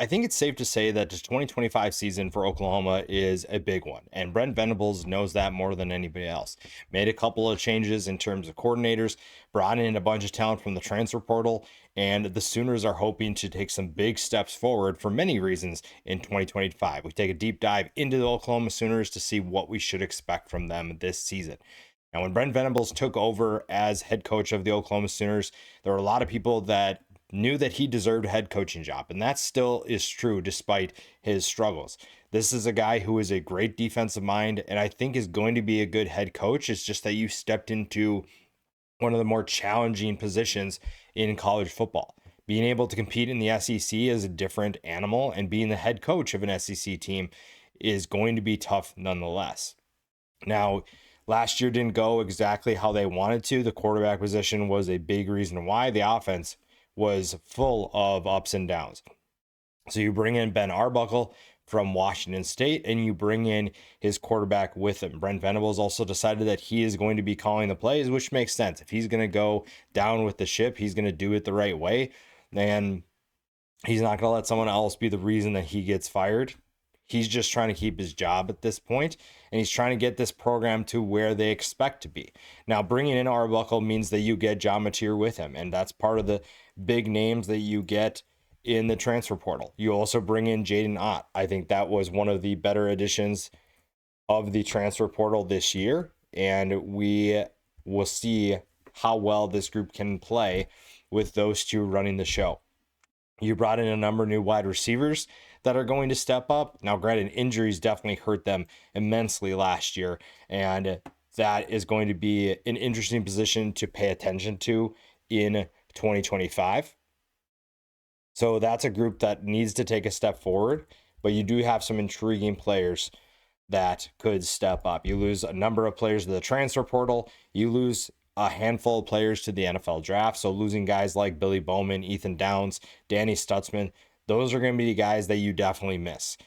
I think it's safe to say that the 2025 season for Oklahoma is a big one, and Brent Venables knows that more than anybody else. Made a couple of changes in terms of coordinators, brought in a bunch of talent from the transfer portal, and the Sooners are hoping to take some big steps forward for many reasons in 2025. We take a deep dive into the Oklahoma Sooners to see what we should expect from them this season. Now, when Brent Venables took over as head coach of the Oklahoma Sooners, there were a lot of people that knew that he deserved a head coaching job, and that still is true despite his struggles. This is a guy who is a great defensive mind, and I think is going to be a good head coach. It's just that you stepped into one of the more challenging positions in college football. Being able to compete in the SEC is a different animal, and being the head coach of an SEC team is going to be tough nonetheless. Now, last year didn't go exactly how they wanted to. The quarterback position was a big reason why. The offense was full of ups and downs. So you bring in Ben Arbuckle from Washington State, and you bring in his quarterback with him. Brent Venables also decided that he is going to be calling the plays, which makes sense. If he's going to go down with the ship, he's going to do it the right way. And he's not going to let someone else be the reason that he gets fired. He's just trying to keep his job at this point, and he's trying to get this program to where they expect to be. Now, bringing in Arbuckle means that you get John Mateer with him, and that's part of the big names that you get in the transfer portal. You also bring in Jaden Ott. I think that was one of the better additions of the transfer portal this year, and we will see how well this group can play with those two running the show. You brought in a number of new wide receivers that are going to step up. Now, granted, injuries definitely hurt them immensely last year, and that is going to be an interesting position to pay attention to in 2025. So that's a group that needs to take a step forward, but you do have some intriguing players that could step up. You lose a number of players to the transfer portal. You lose a handful of players to the NFL draft. So losing guys like Billy Bowman, Ethan Downs, Danny Stutzman, those are going to be the guys that you definitely miss.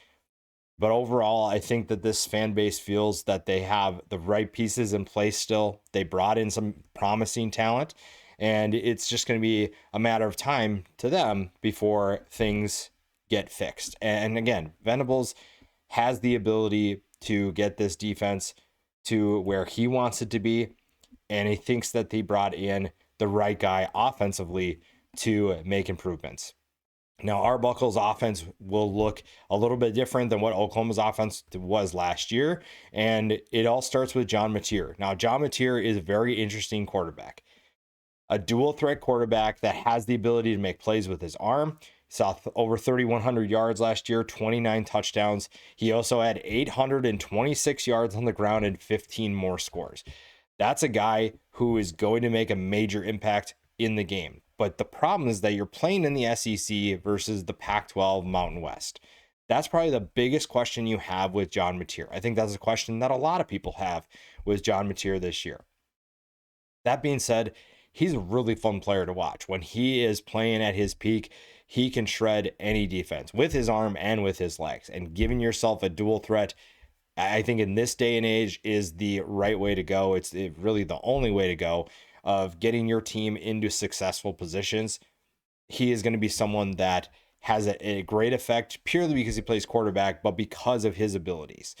But overall, I think that this fan base feels that they have the right pieces in place still. They brought in some promising talent, and it's just going to be a matter of time to them before things get fixed. And again, Venables has the ability to get this defense to where he wants it to be, and he thinks that they brought in the right guy offensively to make improvements. Now, Arbuckle's offense will look a little bit different than what Oklahoma's offense was last year, and it all starts with John Mateer. Now, John Mateer is a very interesting quarterback, a dual threat quarterback that has the ability to make plays with his arm. Saw over 3,100 yards last year, 29 touchdowns. He also had 826 yards on the ground and 15 more scores. That's a guy who is going to make a major impact in the game. But the problem is that you're playing in the SEC versus the Pac-12 Mountain West. That's probably the biggest question you have with John Mateer. I think that's a question that a lot of people have with John Mateer this year. That being said, he's a really fun player to watch. When he is playing at his peak, he can shred any defense with his arm and with his legs. And giving yourself a dual threat, I think in this day and age, is the right way to go. It's really the only way to go of getting your team into successful positions. He is going to be someone that has a great effect purely because he plays quarterback, but because of his abilities.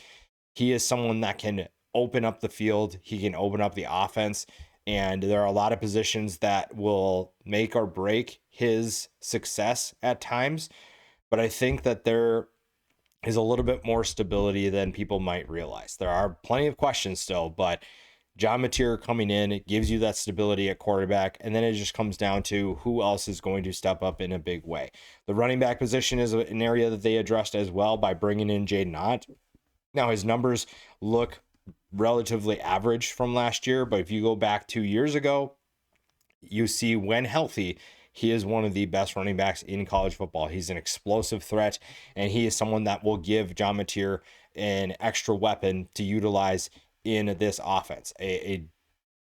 He is someone that can open up the field. He can open up the offense. And there are a lot of positions that will make or break his success at times. But I think that there is a little bit more stability than people might realize. There are plenty of questions still, but John Mateer coming in, it gives you that stability at quarterback, and then it just comes down to who else is going to step up in a big way. The running back position is an area that they addressed as well by bringing in Jaden Ott. Now, his numbers look relatively average from last year, but if you go back 2 years ago, you see when healthy, he is one of the best running backs in college football. He's an explosive threat, and he is someone that will give John Mateer an extra weapon to utilize in this offense. A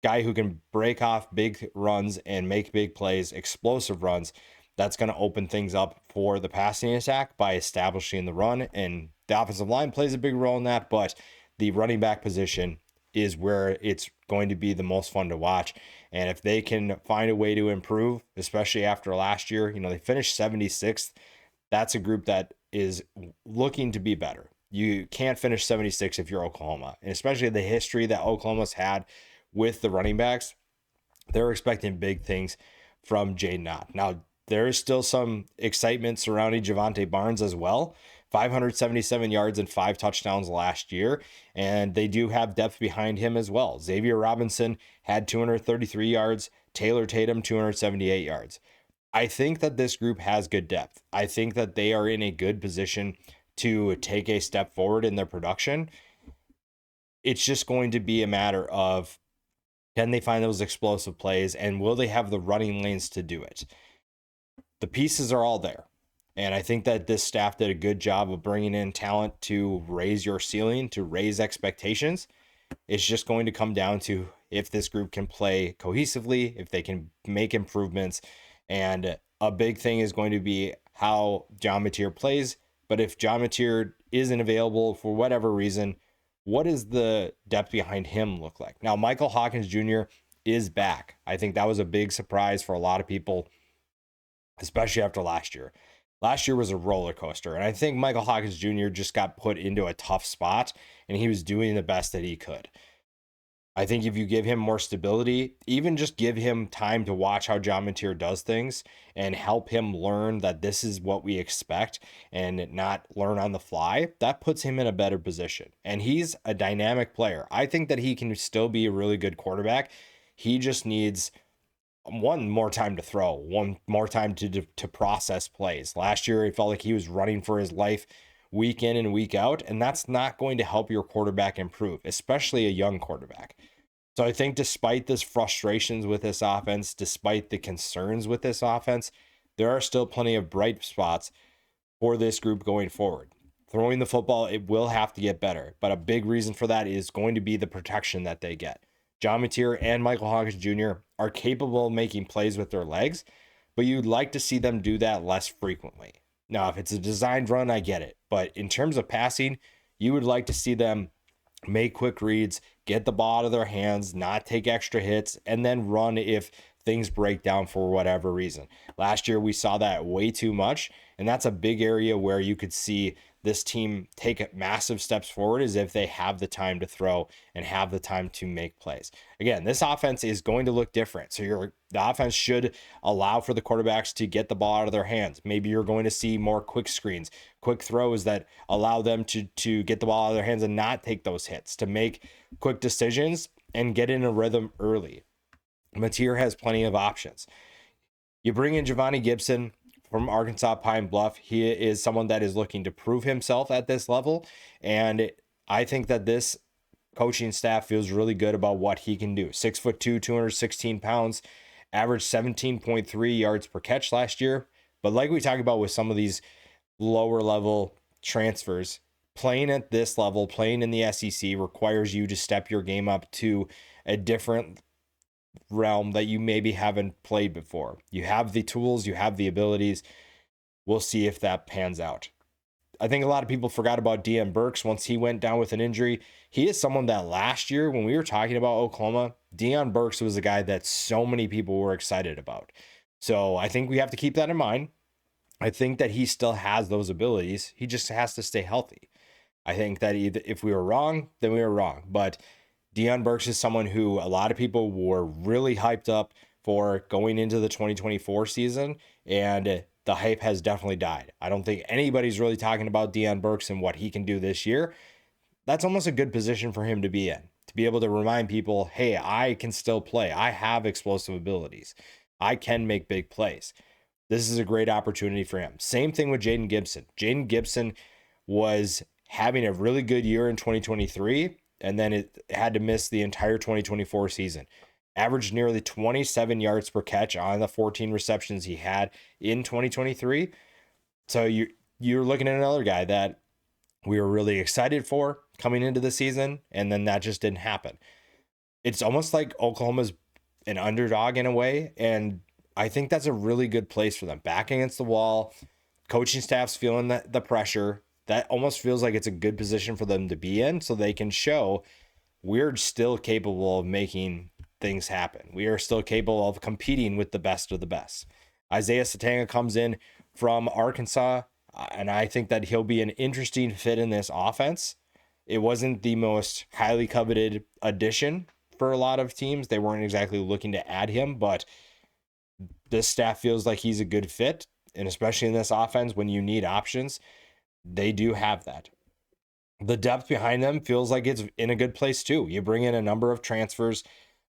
guy who can break off big runs and make big plays, explosive runs. That's going to open things up for the passing attack by establishing the run, and the offensive line plays a big role in that, but the running back position is where it's going to be the most fun to watch. And if they can find a way to improve, especially after last year, they finished 76th that's a group that is looking to be better. You can't finish 76 if you're Oklahoma, and especially the history that Oklahoma's had with the running backs. They're expecting big things from Jaydn Ott. Now, there is still some excitement surrounding Javante Barnes as well. 577 yards and 5 touchdowns last year, and they do have depth behind him as well. Xavier Robinson had 233 yards, Taylor Tatum 278 yards. I think that this group has good depth. I think that they are in a good position to take a step forward in their production. It's just going to be a matter of, can they find those explosive plays, and will they have the running lanes to do it? The pieces are all there. And I think that this staff did a good job of bringing in talent to raise your ceiling, to raise expectations. It's just going to come down to if this group can play cohesively, if they can make improvements. And a big thing is going to be how John Mateer plays. But if John Mateer isn't available for whatever reason, what does the depth behind him look like? Now, Michael Hawkins Jr. is back. I think that was a big surprise for a lot of people, especially after last year. Last year was a roller coaster, and I think Michael Hawkins Jr. just got put into a tough spot, and he was doing the best that he could. I think if you give him more stability, even just give him time to watch how John Mateer does things and help him learn that this is what we expect and not learn on the fly, that puts him in a better position. And he's a dynamic player. I think that he can still be a really good quarterback. He just needs one more time to throw, one more time to process plays. Last year, it felt like he was running for his life week in and week out, and that's not going to help your quarterback improve, especially a young quarterback. So I think despite this frustrations with this offense, despite the concerns with this offense, there are still plenty of bright spots for this group going forward. Throwing the football, it will have to get better, but a big reason for that is going to be the protection that they get. John Mateer and Michael Hawkins Jr. are capable of making plays with their legs, but you'd like to see them do that less frequently. Now, if it's a designed run, I get it. But in terms of passing, you would like to see them make quick reads, get the ball out of their hands, not take extra hits, and then run if things break down for whatever reason. Last year, we saw that way too much, and that's a big area where you could see this team take massive steps forward, is if they have the time to throw and have the time to make plays. Again, this offense is going to look different. So the offense should allow for the quarterbacks to get the ball out of their hands. Maybe you're going to see more quick screens, quick throws that allow them to get the ball out of their hands and not take those hits, to make quick decisions and get in a rhythm early. Mateer has plenty of options. You bring in Giovanni Gibson from Arkansas Pine Bluff. He is someone that is looking to prove himself at this level, and I think that this coaching staff feels really good about what he can do. 6'2", 216 pounds, averaged 17.3 yards per catch last year. But like we talked about with some of these lower level transfers, playing at this level, playing in the SEC requires you to step your game up to a different realm that you maybe haven't played before. You have the tools, you have the abilities. We'll see if that pans out. I think a lot of people forgot about Deion Burks once he went down with an injury. He is someone that last year, when we were talking about Oklahoma, Deion Burks was a guy that so many people were excited about. So I think we have to keep that in mind. I think that he still has those abilities. He just has to stay healthy. I think that if we were wrong, then we were wrong. But Deion Burks is someone who a lot of people were really hyped up for going into the 2024 season, and the hype has definitely died. I don't think anybody's really talking about Deion Burks and what he can do this year. That's almost a good position for him to be in, to be able to remind people, hey, I can still play. I have explosive abilities. I can make big plays. This is a great opportunity for him. Same thing with Jayden Gibson. Jayden Gibson was having a really good year in 2023, and then it had to miss the entire 2024 season. Averaged nearly 27 yards per catch on the 14 receptions he had in 2023. So you're looking at another guy that we were really excited for coming into the season, and then that just didn't happen. It's almost like Oklahoma's an underdog in a way, and I think that's a really good place for them. Back against the wall, coaching staff's feeling the pressure. That almost feels like it's a good position for them to be in, so they can show we're still capable of making things happen. We are still capable of competing with the best of the best. Isaiah Satanga comes in from Arkansas. And I think that he'll be an interesting fit in this offense. It wasn't the most highly coveted addition for a lot of teams. They weren't exactly looking to add him, but this staff feels like he's a good fit. And especially in this offense, when you need options, they do have that. The depth behind them feels like it's in a good place too. You bring in a number of transfers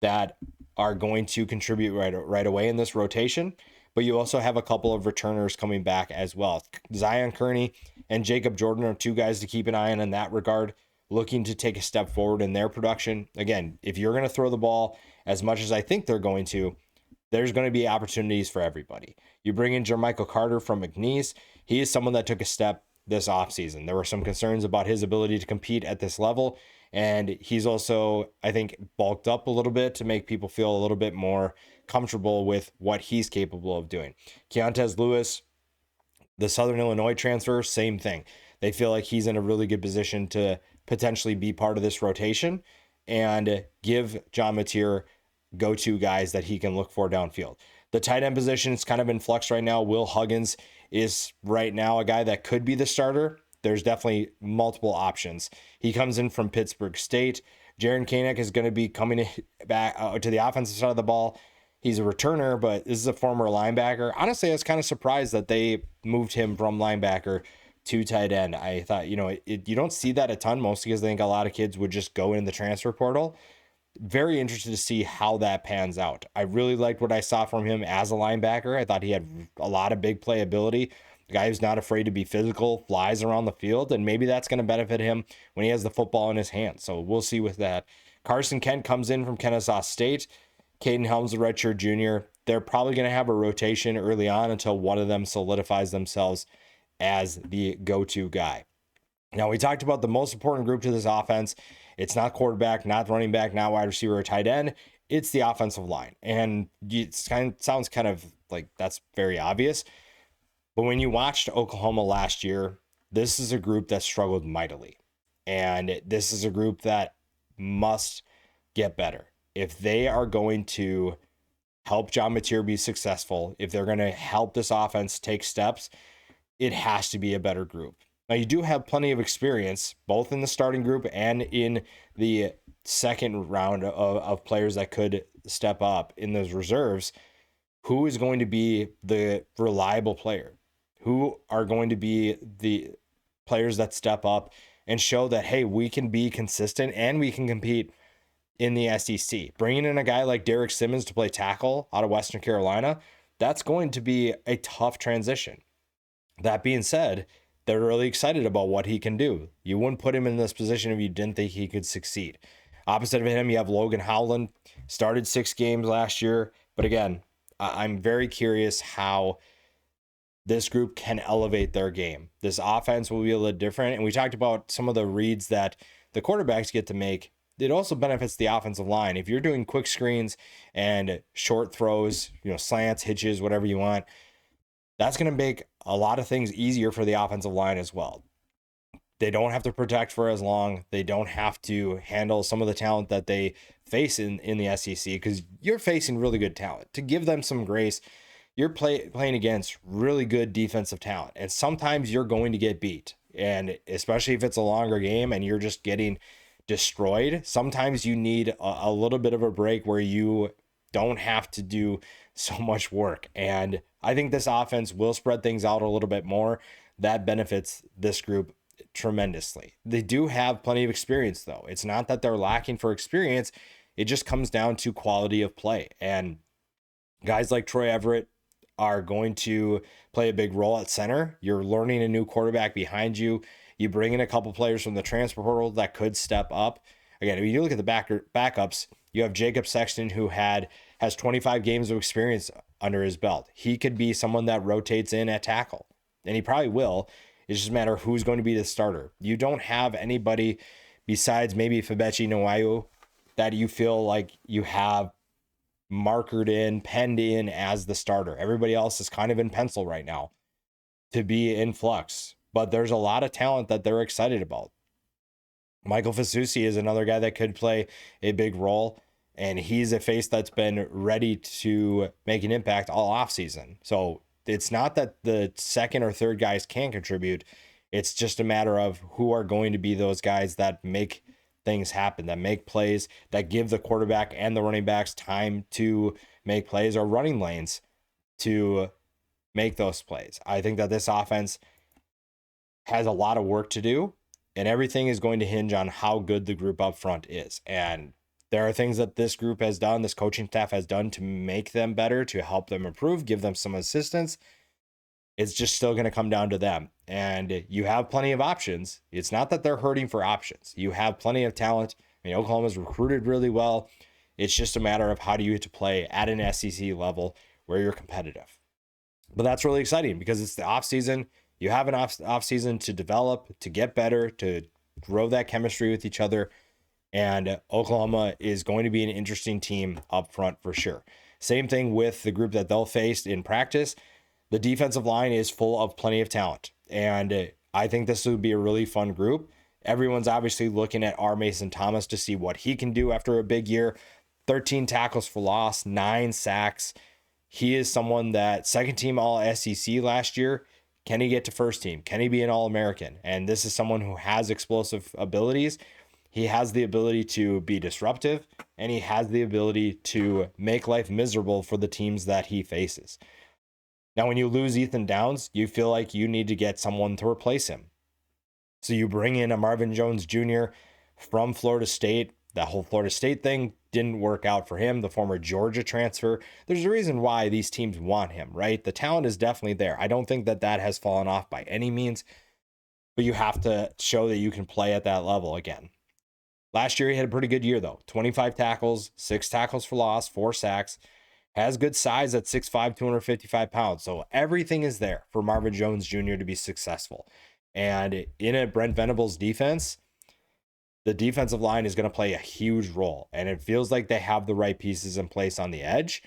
that are going to contribute right away in this rotation, but you also have a couple of returners coming back as well. Zion Kearney and Jacob Jordan are two guys to keep an eye on in that regard, looking to take a step forward in their production. Again, if you're going to throw the ball as much as I think they're going to, there's going to be opportunities for everybody. You bring in Jermichael Carter from McNeese. He is someone that took a step this offseason. There were some concerns about his ability to compete at this level, and he's also, I think, bulked up a little bit to make people feel a little bit more comfortable with what he's capable of doing. Keontez Lewis, the Southern Illinois transfer, same thing. They feel like he's in a really good position to potentially be part of this rotation and give John Mateer go-to guys that he can look for downfield. The tight end position is kind of in flux right now. Will Huggins is right now a guy that could be the starter. There's definitely multiple options. He comes in from Pittsburgh State. Jaron Kanak is going to be coming back to the offensive side of the ball. He's a returner, but this is a former linebacker. Honestly, I was kind of surprised that they moved him from linebacker to tight end. I thought, you don't see that a ton, mostly because I think a lot of kids would just go in the transfer portal. Very interested to see how that pans out. I really liked what I saw from him as a linebacker. I thought he had a lot of big play ability. The guy who's not afraid to be physical, flies around the field, and maybe that's going to benefit him when he has the football in his hands. So we'll see with that. Carson Kent comes in from Kennesaw State. Caden Helms, the redshirt junior. They're probably going to have a rotation early on until one of them solidifies themselves as the go-to guy. Now, we talked about the most important group to this offense. It's not quarterback, not running back, not wide receiver or tight end. It's the offensive line. And it sounds kind of like that's very obvious. But when you watched Oklahoma last year, this is a group that struggled mightily. And this is a group that must get better. If they are going to help John Mateer be successful, if they're going to help this offense take steps, it has to be a better group. Now, you do have plenty of experience, both in the starting group and in the second round of players that could step up in those reserves. Who is going to be the reliable player? Who are going to be the players that step up and show that, hey, we can be consistent and we can compete in the SEC? Bringing in a guy like Derek Simmons to play tackle out of Western Carolina, that's going to be a tough transition. That being said, they're really excited about what he can do. You wouldn't put him in this position if you didn't think he could succeed. Opposite of him, you have Logan Howland, started 6 games last year. But again, I'm very curious how this group can elevate their game. This offense will be a little different. And we talked about some of the reads that the quarterbacks get to make. It also benefits the offensive line. If you're doing quick screens and short throws, slants, hitches, whatever you want, that's going to make a lot of things easier for the offensive line as well. They don't have to protect for as long. They don't have to handle some of the talent that they face in the SEC, because you're facing really good talent. To give them some grace, you're playing against really good defensive talent, and sometimes you're going to get beat. And especially if it's a longer game and you're just getting destroyed, sometimes you need a little bit of a break where you don't have to do so much work. And I think this offense will spread things out a little bit more. That benefits this group tremendously. They do have plenty of experience, though. It's not that they're lacking for experience. It just comes down to quality of play. And guys like Troy Everett are going to play a big role at center. You're learning a new quarterback behind you. You bring in a couple players from the transfer portal that could step up. Again, if you look at the backups, you have Jacob Sexton, who has 25 games of experience under his belt. He could be someone that rotates in at tackle, and he probably will. It's just a matter of who's going to be the starter. You don't have anybody besides maybe Febechi Nwayu that you feel like you have penned in as the starter. Everybody else is kind of in pencil right now to be in flux, but there's a lot of talent that they're excited about. Michael Fasusi is another guy that could play a big role, and he's a face that's been ready to make an impact all offseason. So it's not that the second or third guys can't contribute. It's just a matter of who are going to be those guys that make things happen, that make plays, that give the quarterback and the running backs time to make plays, or running lanes to make those plays. I think that this offense has a lot of work to do, and everything is going to hinge on how good the group up front is. And there are things that this group has done, this coaching staff has done to make them better, to help them improve, give them some assistance. It's just still going to come down to them. And you have plenty of options. It's not that they're hurting for options. You have plenty of talent. I mean, Oklahoma's recruited really well. It's just a matter of how do you get to play at an SEC level where you're competitive. But that's really exciting because it's the offseason. You have an off season to develop, to get better, to grow that chemistry with each other. And Oklahoma is going to be an interesting team up front for sure. Same thing with the group that they'll face in practice. The defensive line is full of plenty of talent. And I think this would be a really fun group. Everyone's obviously looking at R. Mason Thomas to see what he can do after a big year. 13 tackles for loss, 9 sacks. He is someone that second team all SEC last year. Can he get to first team? Can he be an All-American? And this is someone who has explosive abilities. He has the ability to be disruptive, and he has the ability to make life miserable for the teams that he faces. Now, when you lose Ethan Downs, you feel like you need to get someone to replace him. So you bring in a Marvin Jones Jr. from Florida State. That whole Florida State thing didn't work out for him, the former Georgia transfer. There's a reason why these teams want him, right? The talent is definitely there. I don't think that has fallen off by any means, but you have to show that you can play at that level again. Last year, he had a pretty good year, though. 25 tackles, 6 tackles for loss, 4 sacks. Has good size at 6'5", 255 pounds. So everything is there for Marvin Jones Jr. to be successful. And in a Brent Venables defense, the defensive line is going to play a huge role. And it feels like they have the right pieces in place on the edge.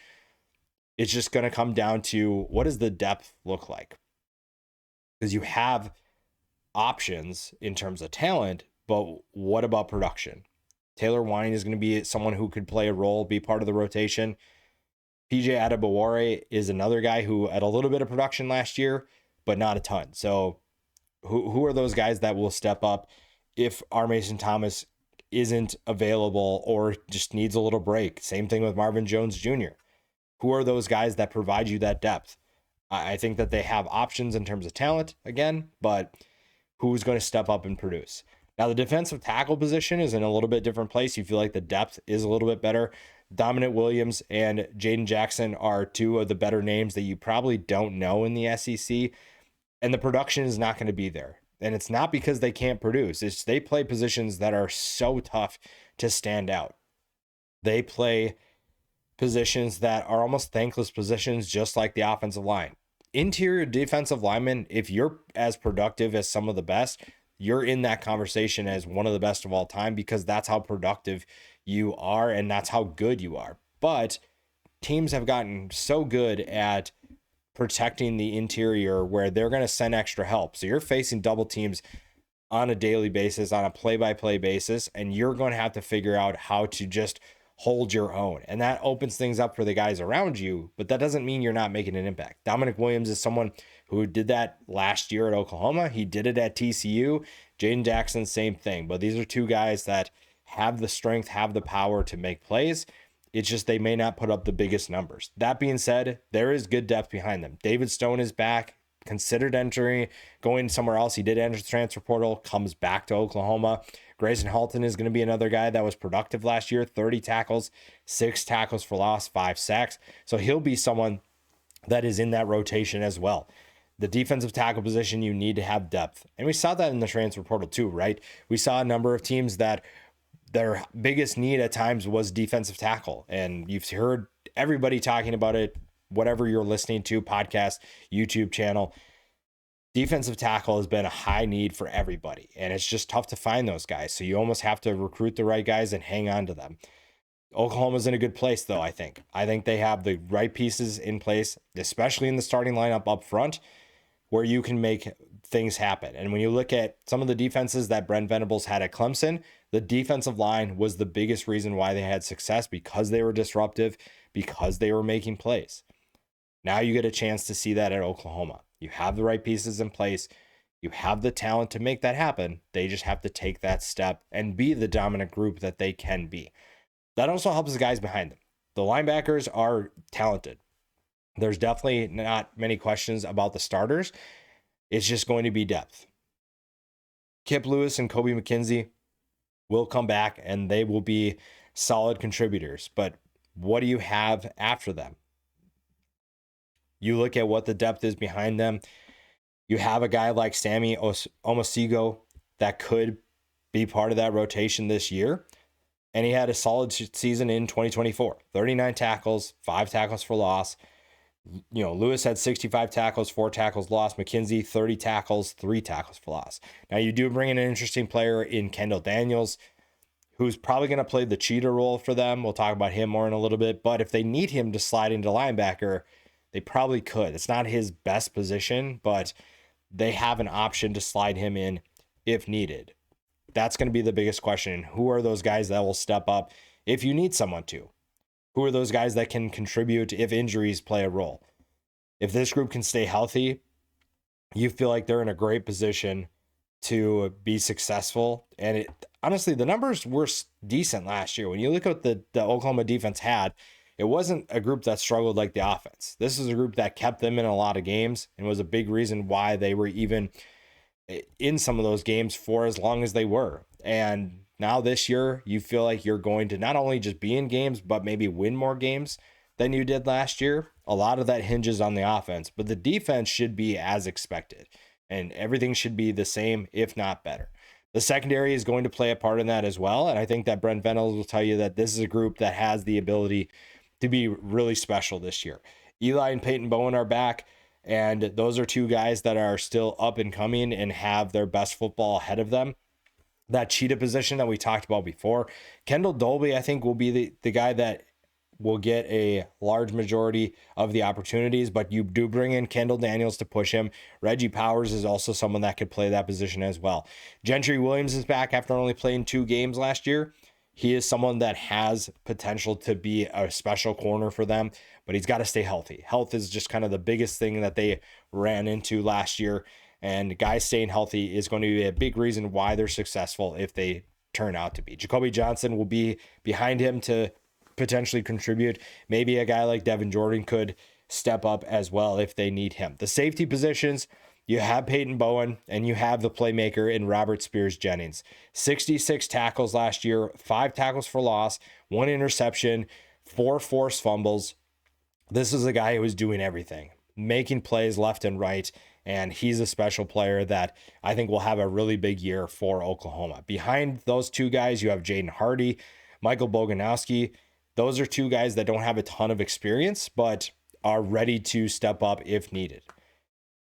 It's just going to come down to what does the depth look like? Because you have options in terms of talent, but what about production? Taylor Wine is going to be someone who could play a role, be part of the rotation. PJ Adebawore is another guy who had a little bit of production last year, but not a ton. So who are those guys that will step up if R. Mason Thomas isn't available or just needs a little break? Same thing with Marvin Jones Jr. Who are those guys that provide you that depth? I think that they have options in terms of talent again, but who's going to step up and produce? Now, the defensive tackle position is in a little bit different place. You feel like the depth is a little bit better. Dominic Williams and Jaden Jackson are 2 of the better names that you probably don't know in the SEC. And the production is not going to be there. And it's not because they can't produce. It's they play positions that are so tough to stand out. They play positions that are almost thankless positions, just like the offensive line. Interior defensive linemen, if you're as productive as some of the best, you're in that conversation as one of the best of all time because that's how productive you are and that's how good you are. But teams have gotten so good at protecting the interior where they're going to send extra help. So you're facing double teams on a daily basis, on a play-by-play basis, and you're going to have to figure out how to just hold your own. And that opens things up for the guys around you, but that doesn't mean you're not making an impact. Dominic Williams is someone who did that last year at Oklahoma. He did it at TCU. Jaden Jackson, same thing. But these are 2 guys that have the strength, have the power to make plays. It's just they may not put up the biggest numbers. That being said, there is good depth behind them. David Stone is back, considered going somewhere else. He did enter the transfer portal, comes back to Oklahoma. Grayson Halton is going to be another guy that was productive last year, 30 tackles, 6 tackles for loss, 5 sacks. So he'll be someone that is in that rotation as well. The defensive tackle position, you need to have depth. And we saw that in the transfer portal too, right? We saw a number of teams that their biggest need at times was defensive tackle. And you've heard everybody talking about it, whatever you're listening to, podcast, YouTube channel. Defensive tackle has been a high need for everybody. And it's just tough to find those guys. So you almost have to recruit the right guys and hang on to them. Oklahoma's in a good place, though, I think. I think they have the right pieces in place, especially in the starting lineup up front, where you can make things happen. And when you look at some of the defenses that Brent Venables had at Clemson, the defensive line was the biggest reason why they had success, because they were disruptive, because they were making plays. Now you get a chance to see that at Oklahoma. You have the right pieces in place. You have the talent to make that happen. They just have to take that step and be the dominant group that they can be. That also helps the guys behind them. The linebackers are talented. There's definitely not many questions about the starters. It's just going to be depth. Kip Lewis and Kobe McKenzie will come back and they will be solid contributors. But what do you have after them? You look at what the depth is behind them. You have a guy like Sammy Omosigo that could be part of that rotation this year. And he had a solid season in 2024. 39 tackles, 5 tackles for loss. Lewis had 65 tackles, 4 tackles lost. McKenzie, 30 tackles, 3 tackles for loss. Now, you do bring in an interesting player in Kendall Daniels, who's probably going to play the cheater role for them. We'll talk about him more in a little bit. But if they need him to slide into linebacker, they probably could. It's not his best position, but they have an option to slide him in if needed. That's going to be the biggest question. Who are those guys that will step up if you need someone to? Who are those guys that can contribute if injuries play a role? If this group can stay healthy, you feel like they're in a great position to be successful. And honestly, the numbers were decent last year. When you look at what the Oklahoma defense had, it wasn't a group that struggled like the offense. This is a group that kept them in a lot of games and was a big reason why they were even in some of those games for as long as they were. And now this year, you feel like you're going to not only just be in games, but maybe win more games than you did last year. A lot of that hinges on the offense, but the defense should be as expected and everything should be the same, if not better. The secondary is going to play a part in that as well. And I think that Brent Venables will tell you that this is a group that has the ability to be really special this year. Eli and Peyton Bowen are back, and those are two guys that are still up and coming and have their best football ahead of them. That cheetah position that we talked about before, Kendall Dolby, I think, will be the guy that will get a large majority of the opportunities, but you do bring in Kendall Daniels to push him. Reggie Powers is also someone that could play that position as well. Gentry Williams is back after only playing 2 games last year. He is someone that has potential to be a special corner for them, but he's got to stay healthy. Health is just kind of the biggest thing that they ran into last year. And guys staying healthy is going to be a big reason why they're successful if they turn out to be. Jacoby Johnson will be behind him to potentially contribute. Maybe a guy like Devin Jordan could step up as well if they need him. The safety positions, you have Peyton Bowen and you have the playmaker in Robert Spears Jennings. 66 tackles last year, 5 tackles for loss, 1 interception, 4 forced fumbles. This is a guy who is doing everything, making plays left and right. And he's a special player that I think will have a really big year for Oklahoma. Behind those 2 guys, you have Jaden Hardy, Michael Boganowski. Those are 2 guys that don't have a ton of experience, but are ready to step up if needed.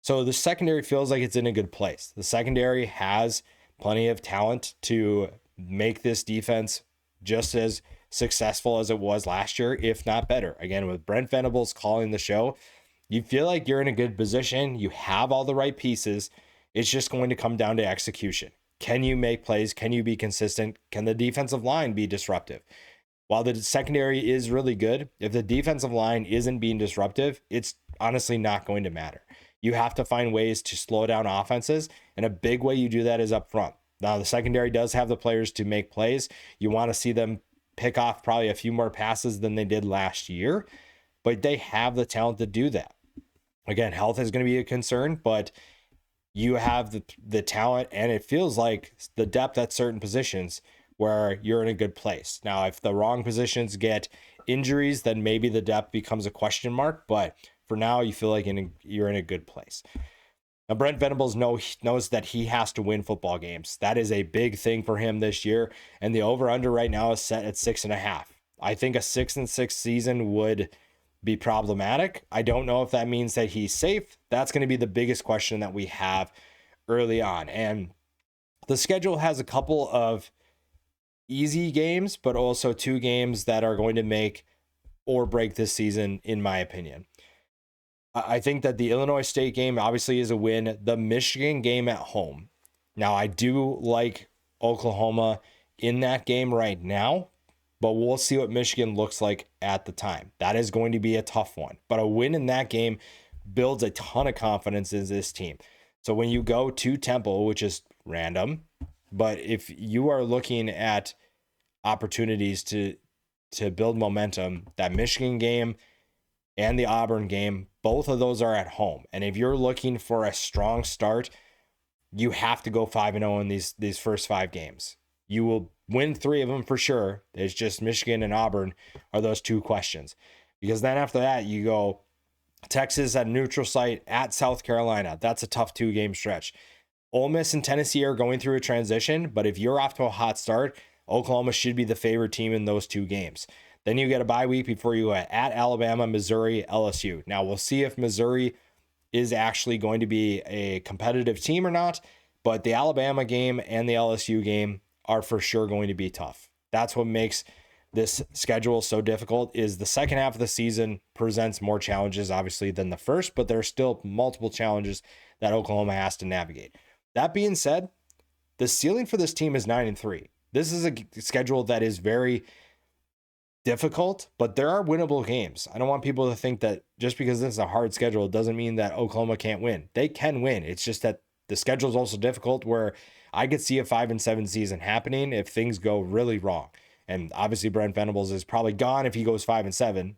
So the secondary feels like it's in a good place. The secondary has plenty of talent to make this defense just as successful as it was last year, if not better. Again, with Brent Venables calling the show, you feel like you're in a good position. You have all the right pieces. It's just going to come down to execution. Can you make plays? Can you be consistent? Can the defensive line be disruptive? While the secondary is really good, if the defensive line isn't being disruptive, it's honestly not going to matter. You have to find ways to slow down offenses, and a big way you do that is up front. Now, the secondary does have the players to make plays. You want to see them pick off probably a few more passes than they did last year, but they have the talent to do that. Again, health is going to be a concern, but you have the talent, and it feels like the depth at certain positions where you're in a good place. Now, if the wrong positions get injuries, then maybe the depth becomes a question mark, but for now, you feel like you're in a good place. Now, Brent Venables knows that he has to win football games. That is a big thing for him this year, and the over-under right now is set at 6.5. I think a 6-6 season would be problematic. I don't know if that means that he's safe. That's going to be the biggest question that we have early on. And the schedule has a couple of easy games, but also 2 games that are going to make or break this season, in my opinion. I think that the Illinois State game obviously is a win. The Michigan game at home. Now, I do like Oklahoma in that game right now, but we'll see what Michigan looks like at the time. That is going to be a tough one, but a win in that game builds a ton of confidence in this team. So when you go to Temple, which is random, but if you are looking at opportunities to build momentum, that Michigan game and the Auburn game, both of those are at home. And if you're looking for a strong start, you have to go 5-0 in these first 5 games. You will win 3 of them for sure. It's just Michigan and Auburn are those 2 questions. Because then after that, you go Texas at a neutral site, at South Carolina. That's a tough 2-game stretch. Ole Miss and Tennessee are going through a transition, but if you're off to a hot start, Oklahoma should be the favorite team in those 2 games. Then you get a bye week before you at Alabama, Missouri, LSU. Now we'll see if Missouri is actually going to be a competitive team or not, but the Alabama game and the LSU game are for sure going to be tough. That's what makes this schedule so difficult, is the second half of the season presents more challenges obviously than the first, but there's still multiple challenges that Oklahoma has to navigate. That being said, the ceiling for this team is 9-3. This is a schedule that is very difficult, but there are winnable games. I don't want people to think that just because this is a hard schedule, it doesn't mean that Oklahoma can't win. They can win. It's just that the schedule is also difficult, where I could see a 5-7 season happening if things go really wrong. And obviously Brent Venables is probably gone if he goes 5-7,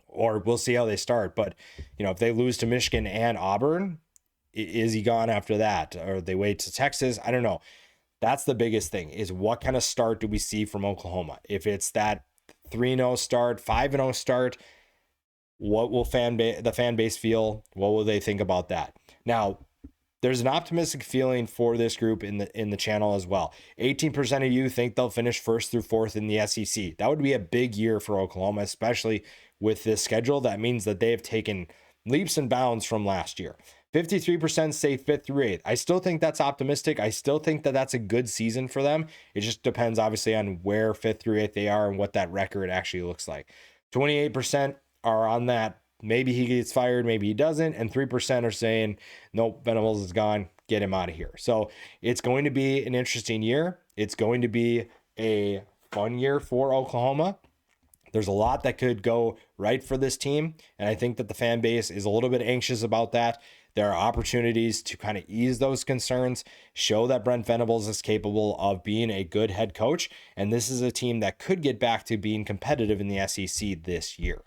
or we'll see how they start. But, you know, if they lose to Michigan and Auburn, is he gone after that? Or they wait to Texas? I don't know. That's the biggest thing, is what kind of start do we see from Oklahoma? If it's that 3-0 start, 5-0 start, what will the fan base feel? What will they think about that? Now, there's an optimistic feeling for this group in the channel as well. 18% of you think they'll finish 1st through 4th in the SEC. That would be a big year for Oklahoma, especially with this schedule. That means that they have taken leaps and bounds from last year. 53% say 5th through 8th. I still think that's optimistic. I still think that that's a good season for them. It just depends obviously on where 5th through 8th they are and what that record actually looks like. 28% are on that. Maybe he gets fired, maybe he doesn't. And 3% are saying, nope, Venables is gone, get him out of here. So it's going to be an interesting year. It's going to be a fun year for Oklahoma. There's a lot that could go right for this team, and I think that the fan base is a little bit anxious about that. There are opportunities to kind of ease those concerns, show that Brent Venables is capable of being a good head coach, and this is a team that could get back to being competitive in the SEC this year.